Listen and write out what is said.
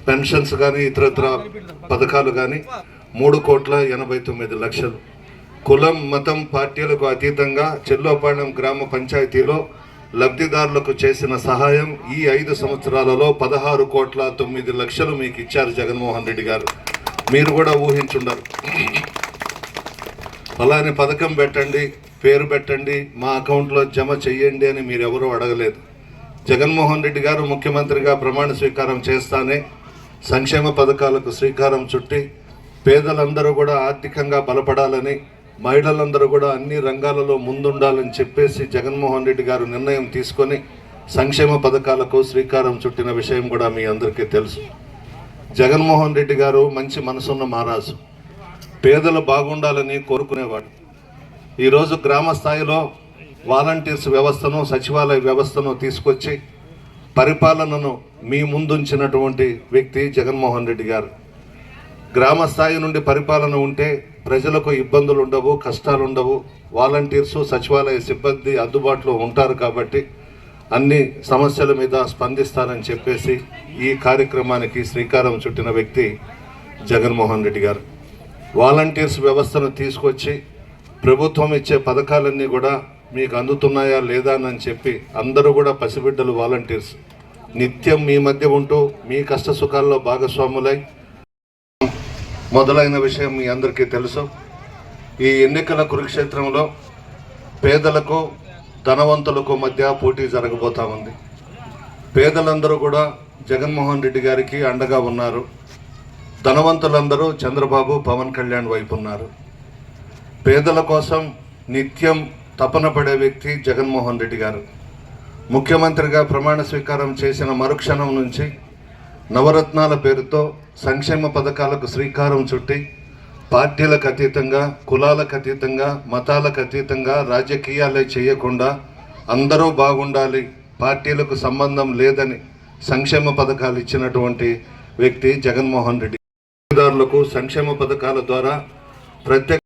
Pensions కానీ ఇతరత్ర పథకాలు కానీ 3,89,00,000. కులం మతం పార్టీలకు అతీతంగా చెల్లోపాళెం గ్రామ పంచాయతీలో లబ్ధిదారులకు చేసిన సహాయం ఈ 5 సంవత్సరాలలో 16,09,00,000 మీకు ఇచ్చారు జగన్మోహన్ రెడ్డి గారు. మీరు కూడా ఊహించుండరు. ఫలాని పథకం పెట్టండి, పేరు పెట్టండి, మా అకౌంట్లో జమ చెయ్యండి అని మీరు ఎవరూ అడగలేదు. జగన్మోహన్ రెడ్డి గారు ముఖ్యమంత్రిగా ప్రమాణ స్వీకారం చేస్తానే సంక్షేమ పథకాలకు శ్రీకారం చుట్టి పేదలందరూ కూడా ఆర్థికంగా బలపడాలని, మహిళలందరూ కూడా అన్ని రంగాలలో ముందుండాలని చెప్పేసి జగన్మోహన్ రెడ్డి గారు నిర్ణయం తీసుకొని సంక్షేమ పథకాలకు శ్రీకారం చుట్టిన విషయం కూడా మీ అందరికీ తెలుసు. జగన్మోహన్ రెడ్డి గారు మంచి మనసున్న మహారాజు, పేదలు బాగుండాలని కోరుకునేవాడు. ఈరోజు గ్రామ స్థాయిలో వాలంటీర్స్ వ్యవస్థను, సచివాలయ వ్యవస్థను తీసుకొచ్చి పరిపాలనను మీ ముందుంచినటువంటి వ్యక్తి జగన్మోహన్ రెడ్డి గారు. గ్రామ స్థాయి నుండి పరిపాలన ఉంటే ప్రజలకు ఇబ్బందులు ఉండవు, కష్టాలు ఉండవు. వాలంటీర్స్, సచివాలయ సిబ్బంది అందుబాటులో ఉంటారు కాబట్టి అన్ని సమస్యల మీద స్పందిస్తారని చెప్పేసి ఈ కార్యక్రమానికి శ్రీకారం చుట్టిన వ్యక్తి జగన్మోహన్ రెడ్డి గారు. వాలంటీర్స్ వ్యవస్థను తీసుకొచ్చి ప్రభుత్వం ఇచ్చే పథకాలన్నీ కూడా మీకు అందుతున్నాయా లేదా అని చెప్పి అందరూ కూడా పసిబిడ్డలు వాలంటీర్స్ నిత్యం మీ మధ్య ఉంటూ మీ కష్ట సుఖాల్లో భాగస్వాములై మొదలైన విషయం మీ అందరికీ తెలుసు. ఈ ఎన్నికల కురుక్షేత్రంలో పేదలకు ధనవంతులకు మధ్య పోటీ జరగబోతా ఉంది. పేదలందరూ కూడా జగన్మోహన్ రెడ్డి గారికి అండగా ఉన్నారు. ధనవంతులందరూ చంద్రబాబు, పవన్ కళ్యాణ్ వైపు ఉన్నారు. పేదల కోసం నిత్యం తపన పడే వ్యక్తి జగన్మోహన్ రెడ్డి గారు. ముఖ్యమంత్రిగా ప్రమాణ స్వీకారం చేసిన మరుక్షణం నుంచి నవరత్నాల పేరుతో సంక్షేమ పథకాలకు శ్రీకారం చుట్టి పార్టీలకు అతీతంగా, కులాలకు అతీతంగా, మతాలకు అతీతంగా రాజకీయాలే చేయకుండా అందరూ బాగుండాలి, పార్టీలకు సంబంధం లేదని సంక్షేమ పథకాలు ఇచ్చినటువంటి వ్యక్తి జగన్మోహన్ రెడ్డి. లబ్ధిదారులకు సంక్షేమ పథకాల ద్వారా ప్రత్యేక